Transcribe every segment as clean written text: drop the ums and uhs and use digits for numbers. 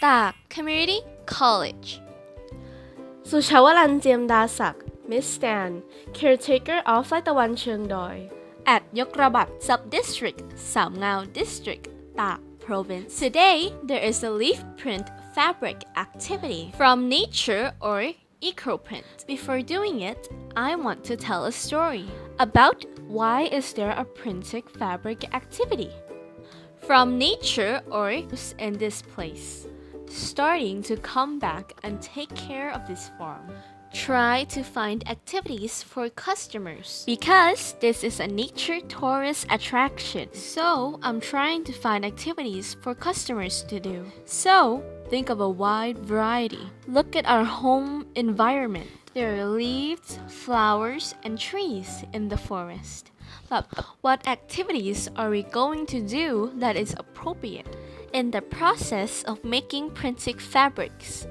ตาก Community College สุชาวรันเจียมดาศักดิ์ Miss Stan Caretaker of ไร่ตะวันเชิงดอย at ยกระบัด Sub-District สามงาว District ตาก Province. Today, there is a leaf print fabric activity from nature or eco-print. Before doing it, I want to tell a story about why is there a printing fabric activity from nature or in this place, starting to come back and take care of this farm. Try to find activities for customers because this is a nature tourist attraction. So I'm trying to find activities for customers to do. So think of a wide variety. Look at our home environment. There are leaves, flowers, and trees in the forest. But what activities are we going to do that is appropriate in the process of making printing fabrics?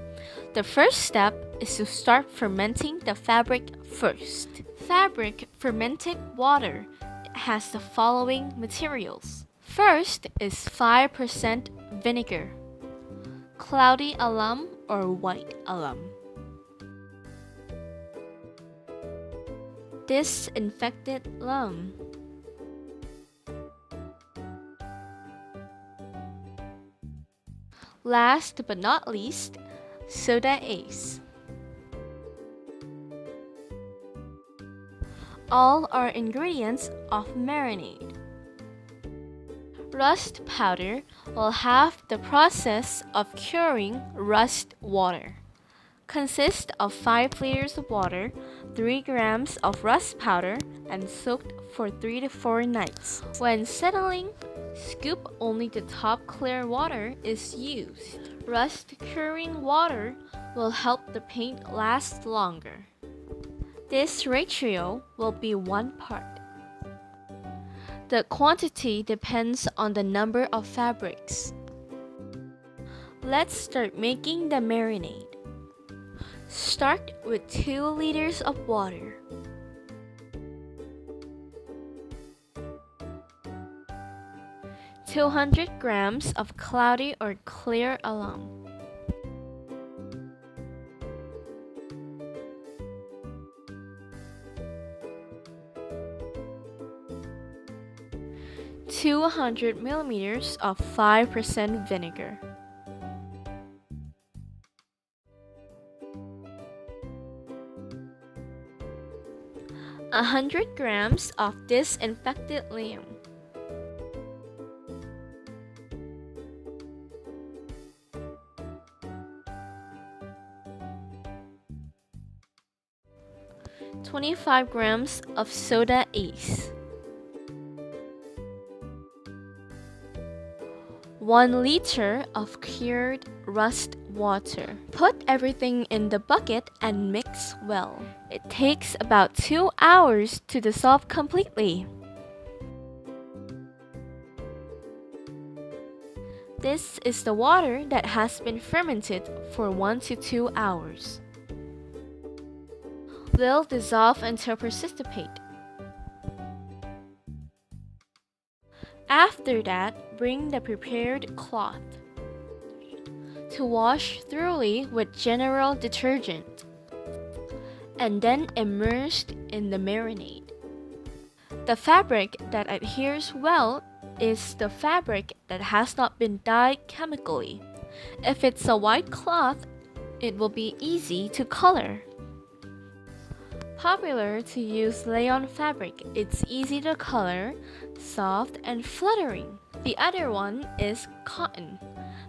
The first step is to start fermenting the fabric first. Fabric fermented water has the following materials. First is 5% vinegar, cloudy alum or white alum, disinfected alum, last but not least, soda ace. All are ingredients of marinade. Rust powder will have the process of curing rust water. Consists of 5 liters of water, 3 grams of rust powder, and soaked for 3 to 4 nights. When settling, scoop only the top clear water is used. Rust curing water will help the paint last longer. This ratio will be 1 part. The quantity depends on the number of fabrics. Let's start making the marinade. Start with 2 liters of water. (200 grams of cloudy or clear alum, 200 milliliters of 5% vinegar, 100 grams of disinfected alum, 25 grams of soda ace, 1 liter of cured rust water. Put everything in the bucket and mix well. It takes about 2 hours to dissolve completely. This is the water that has been fermented for 1 to 2 hours. Will dissolve until precipitate. After that, bring the prepared cloth to wash thoroughly with general detergent and then immersed in the marinade. The fabric that adheres well is the fabric that has not been dyed chemically. If it's a white cloth, it will be easy to color. Popular to use rayon fabric. It's easy to color, soft and fluttering. The other one is cotton.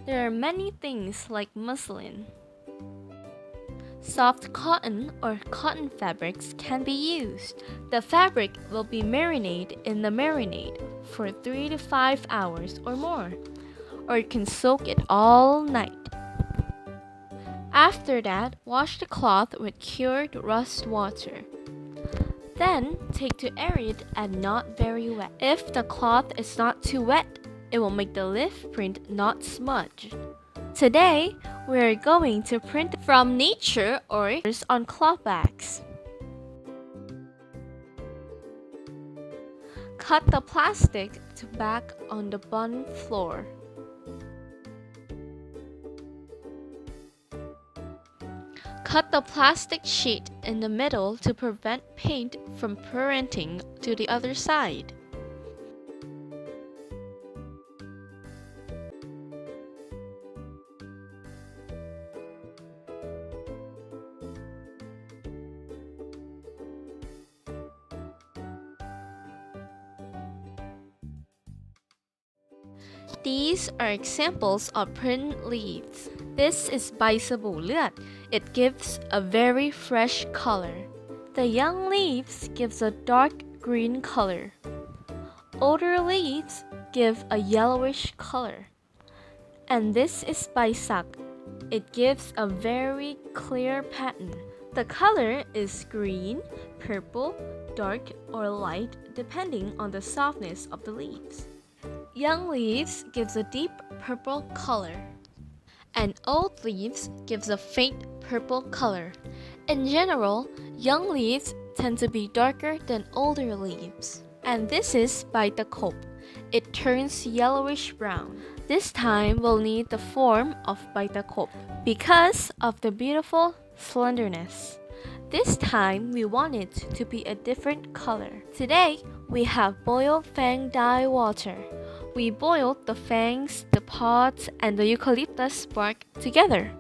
There are many things like muslin. Soft cotton or cotton fabrics can be used. The fabric will be marinated in the marinade for 3 to 5 hours or more, or you can soak it all night. After that, wash the cloth with cured rust water. Then, take to air it and not very wet. If the cloth is not too wet, it will make the leaf print not smudge. Today, we are going to print from nature or on cloth bags. Cut the plastic to back on the bottom floor. Cut the plastic sheet in the middle to prevent paint from printing to the other side. These are examples of print leaves. This is ใบสบู่เลือด It gives a very fresh color. The young leaves gives a dark green color. Older leaves give a yellowish color. And this is ใบสัก It gives a very clear pattern. The color is green, purple, dark, or light depending on the softness of the leaves. Young leaves gives a deep purple color, and old leaves gives a faint purple color. In general, young leaves tend to be darker than older leaves. And this is ใบตะขบ It turns yellowish brown. This time we'll need the form of ใบตะขบ because of the beautiful slenderness. This time we want it to be a different color. Today we have boiled fang dye water. We boiled the fangs, the pods, and the eucalyptus bark together.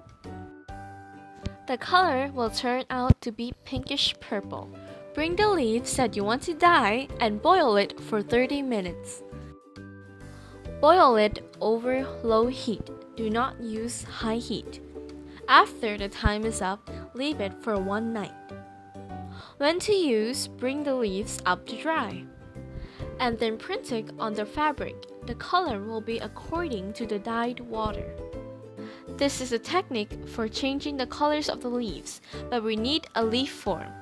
The color will turn out to be pinkish purple. Bring the leaves that you want to dye and boil it for 30 minutes. Boil it over low heat. Do not use high heat. After the time is up, leave it for one night. When to use, bring the leaves up to dry. And then print it on the fabric. The color will be according to the dyed water. This is a technique for changing the colors of the leaves, but we need a leaf form.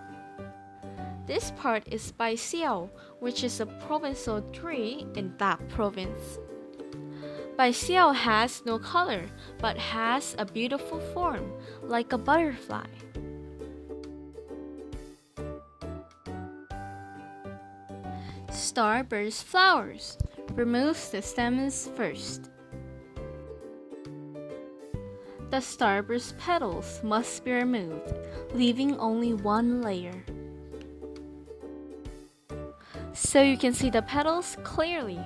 This part is by Xiao, which is a provincial tree in that province. Bai Xiao has no color, but has a beautiful form, like a butterfly. Starburst flowers. Remove the stems first. The starburst petals must be removed, leaving only one layer. So you can see the petals clearly.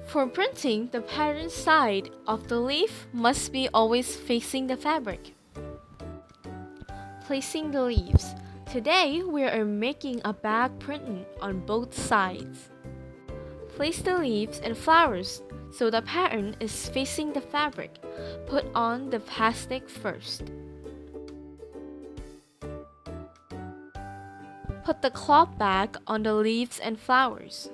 For printing, the pattern side of the leaf must be always facing the fabric. Placing the leaves. Today, we are making a bag print on both sides. Place the leaves and flowers so the pattern is facing the fabric. Put on the plastic first. Put the cloth bag on the leaves and flowers.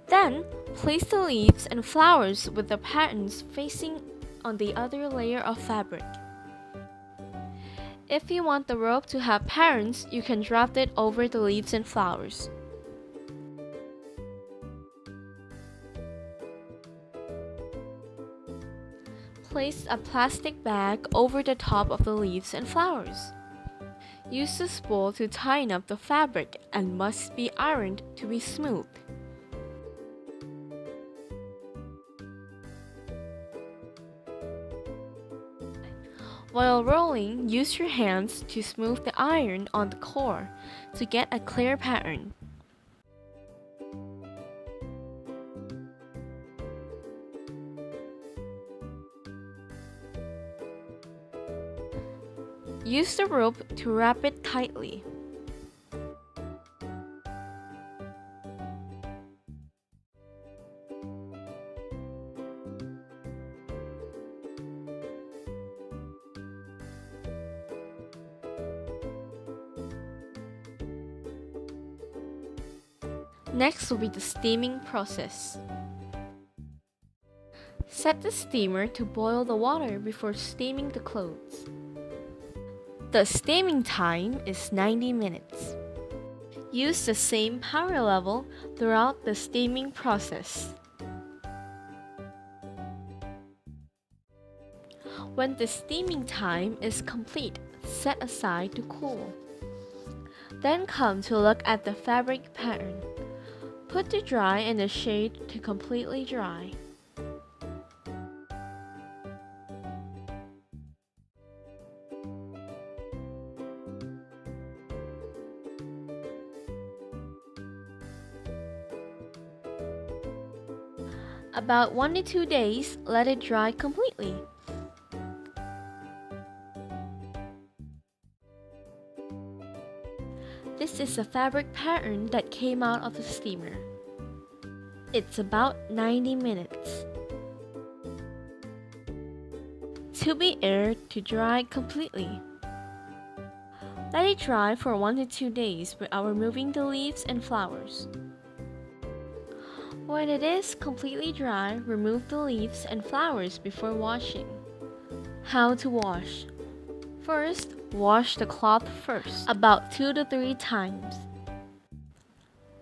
Then, place the leaves and flowers with the patterns facing on the other layer of fabric. If you want the rope to have patterns, you can draft it over the leaves and flowers. Place a plastic bag over the top of the leaves and flowers. Use the spool to tighten up the fabric and must be ironed to be smooth. While rolling, use your hands to smooth the iron on the core to get a clear pattern. Use the rope to wrap it tightly. Next will be the steaming process. Set the steamer to boil the water before steaming the clothes. The steaming time is 90 minutes. Use the same power level throughout the steaming process. When the steaming time is complete, set aside to cool. Then come to look at the fabric pattern. Put to dry in the shade to completely dry. About 1 to 2 days, let it dry completely. This is a fabric pattern that came out of the steamer. It's about 90 minutes. To be aired to dry completely. Let it dry for 1 to 2 days without removing the leaves and flowers. When it is completely dry, remove the leaves and flowers before washing. How to wash? First, wash the cloth first, about 2 to 3 times,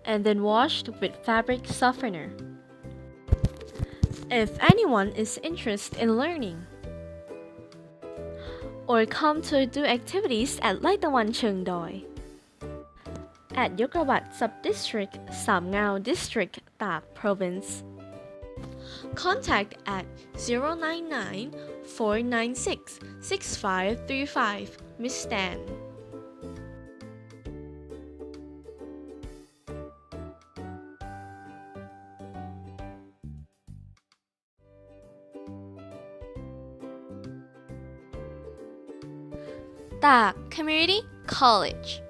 and then washed with fabric softener. If anyone is interested in learning, or come to do activities at ไร่ตะวันเชิงดอย at Yokrabat Sub-District, Samngao District, Tak Province. Contact at 099 496 6535 Miss Stan. Tak Community College.